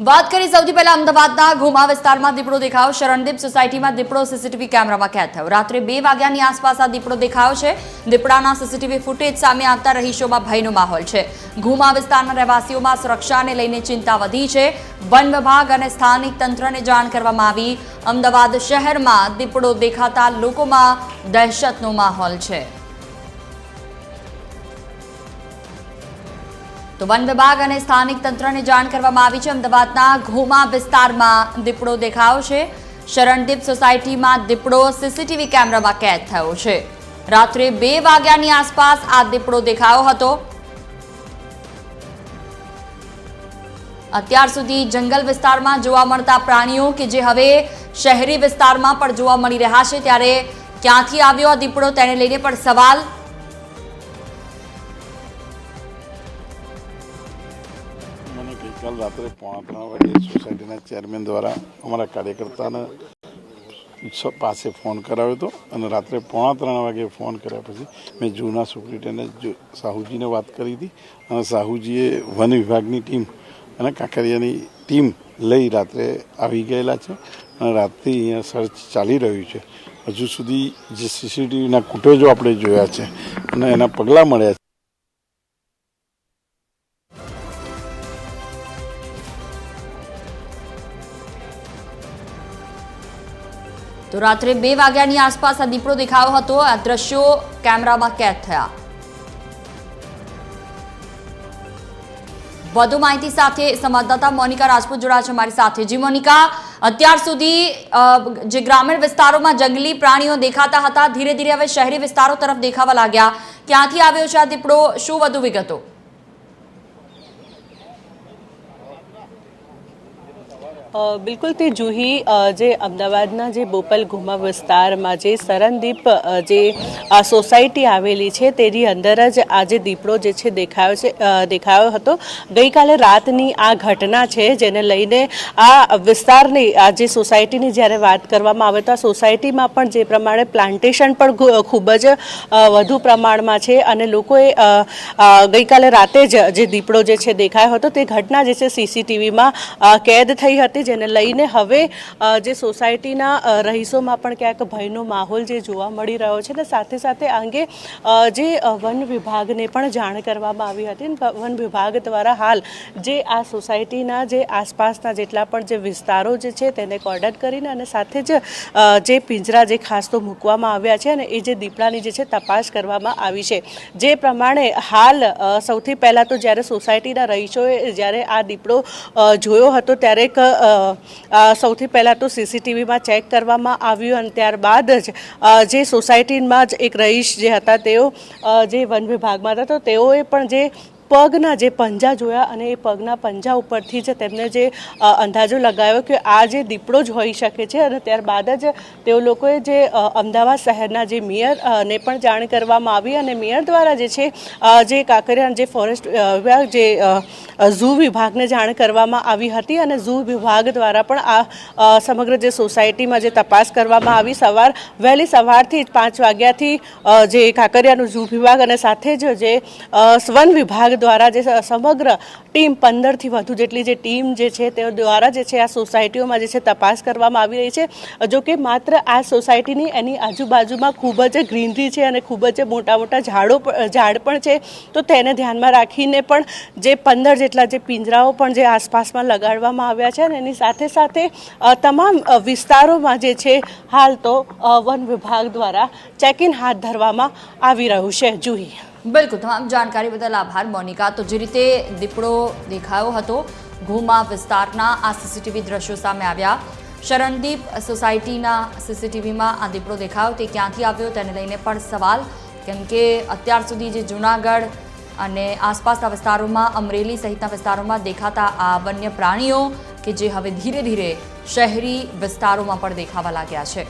વાત કરી સૌથી પહેલા અમદાવાદના ઘુમા વિસ્તારમાં દીપડો દેખાયો। શરણદીપ સોસાયટીમાં દીપડો સીસીટીવી કેમેરામાં કેદ થયો। રાત્રે 2 વાગ્યાની આસપાસ આ દીપડો દેખાયો છે। દીપડાના સીસીટીવી ફૂટેજ સામે આવતા રહીશોમાં ભયનો માહોલ છે। ઘુમા વિસ્તારના રહેવાસીઓમાં સુરક્ષાને લઈને ચિંતા વધી છે। વન વિભાગ અને સ્થાનિક તંત્રને જાણ કરવામાં આવી। અમદાવાદ શહેરમાં દીપડો દેખાતા લોકોમાં દહેશતનો માહોલ છે। તો વન વિભાગ અને સ્થાનિક તંત્રને જાણ કરવામાં આવી છે। અમદાવાદના ઘુમા વિસ્તારમાં દીપડો દેખાયો છે। શરણદીપ સોસાયટીમાં દીપડો સીસીટીવી કેમેરામાં કેદ થયો છે। રાત્રે 2 વાગ્યાની આસપાસ આ દીપડો દેખાયો હતો। અત્યાર સુધી જંગલ વિસ્તારમાં જોવા મળતા પ્રાણીઓ કે જે હવે શહેરી વિસ્તારમાં પણ જોવા મળી રહ્યા છે, ત્યારે ક્યાંથી આવ્યો આ દીપડો તેને લઈને પણ સવાલ। कल रात्रे 2:45 वागे सोसायटी चेरमेन द्वारा अमरा कार्यकर्ता पास फोन कराव्यो तो और रात्रे 2:45 वागे फोन कर्या पछी मैं जूना सुप्रिटेन्डेंट साहूजी ने बात करी थी और साहूजीए वन विभागनी टीम और कांकरियानी टीम लई रात्रे आवी गयेला छे। रातथी अहींया सर्च चाली रह्युं छे। हजू सुधी जे सीसीटीवीना फूटेजो आपणे जोया छे अने एना पगला मळ्या। तो रात्रे 2 वाग्यानी आसपास आ दीपड़ो देखायो हतो। आ दृश्यो कैमरामां कैद थया। વધુ માહિતી સાથે સંવાદદાતા મોનિકા રાજપૂત જોડાયા છે અમારી સાથે। જી મોનિકા, અત્યાર સુધી જે ગ્રામીણ વિસ્તારોમાં જંગલી પ્રાણીઓ દેખાતા હતા, ધીરે ધીરે હવે શહેરી વિસ્તારો તરફ દેખાવા લાગ્યા। ક્યાંથી આવ્યો છે આ દીપડો, શું વધુ વિગતો? बिल्कुल ते जूही जे अमदावादना जे बोपल घुमा विस्तारमां जे शरणदीप जे सोसायटी आवेली छे तेनी अंदर ज आज दीपड़ो जे छे देखायो हतो। गई काले रातनी आ घटना छे जेने लईने आ विस्तारनी आ जे सोसायटीनी ज्यारे वात करवामां आवे तो आ सोसायटीमां पण जे प्रमाणे प्लांटेशन पण खूब ज वधु प्रमाणमां छे अने लोकोए गई काले राते ज जे दीपड़ो जे छे देखायो हतो ते घटना जे छे सीसीटीवीमां कैद थई हती, जेने लईने हवे जे सोसायटीना रहीशोमां पण क्यांक भयनो माहोल जे जोवा मळी रह्यो छे। ने साथे साथे आ अंगे जे वन विभागने पण जाण करवामां आवी हती। वन विभाग द्वारा हाल जे आ सोसायटीना जे आसपासना जेटला पण जे विस्तारो जे छे तेने कोर्डन करीने अने साथे ज जे पिंजरा जे खास तो मूकवामां आव्या छे अने ए जे दीपડાની જે છે તપાસ કરવામાં આવી છે। જે પ્રમાણે હાલ સૌથી પહેલા તો જ્યારે સોસાયટીના રહીશોએ જ્યારે આ દીપડો જોયો હતો ત્યારે સૌથી પહેલાં તો સીસીટીવીમાં ચેક કરવામાં આવ્યું અને ત્યારબાદ જ જે સોસાયટીમાં જ એક રહીશ જે હતા તેઓ જે વન વિભાગમાં હતા તો તેઓએ પણ જે પગના જે પંજા જોયા અને એ પગના પંજા ઉપરથી જ તેમને જે અંદાજો લગાવ્યો કે આ જે દીપડો જ હોઈ શકે છે અને ત્યારબાદ જ તેઓ લોકોએ જે અમદાવાદ શહેરના જે મેયરને પણ જાણ કરવામાં આવી અને મેયર દ્વારા જે છે જે કાંકરિયા જે ફોરેસ્ટ વિભાગ જે ઝૂ વિભાગને જાણ કરવામાં આવી હતી અને ઝૂ વિભાગ દ્વારા પણ આ સમગ્ર જે સોસાયટીમાં જે તપાસ કરવામાં આવી। વહેલી સવારથી જ 5 વાગ્યાથી જે કાંકરિયાનું ઝૂ વિભાગ અને સાથે જ જે વન વિભાગ દ્વારા જે સમગ્ર ટીમ 15 થી વધુ જેટલી જે ટીમ જે છે તે દ્વારા જે છે આ સોસાયટીઓમાં જે છે તપાસ કરવામાં આવી રહી છે। જો કે માત્ર આ સોસાયટીની એની આજુબાજુમાં ખૂબ જ ગ્રીનરી છે અને ખૂબ જ મોટા મોટા ઝાડ પણ છે, તો તેને ધ્યાનમાં રાખીને પણ જે 15 જેટલા જે પિંજરાઓ પણ જે આસપાસમાં લગાડવામાં આવ્યા છે અને એની સાથે સાથે તમામ વિસ્તારોમાં જે છે હાલ તો વન વિભાગ દ્વારા ચેકિંગ હાથ ધરવામાં આવી રહ્યું છે। જુહી, बिल्कुल, तमाम जानकारी बदल आभार मोनिका। तो जे रीते दीपड़ो देखायो हतो घुमा विस्तारना आ सीसीटीवी दृश्यों सामे आव्या। शरणदीप सोसायटीना सीसीटीवीमां आ दीपड़ो देखायो ते क्यांथी आव्यो तेने लईने पण सवाल, केम के अत्यार सुधी जे जूनागढ़ अने आसपासना विस्तारोमां अमरेली सहितना विस्तारोमां देखाता आ वन्य प्राणीओ के जे हवे धीरे धीरे शहरी विस्तारोमां पण देखावा लाग्या छे।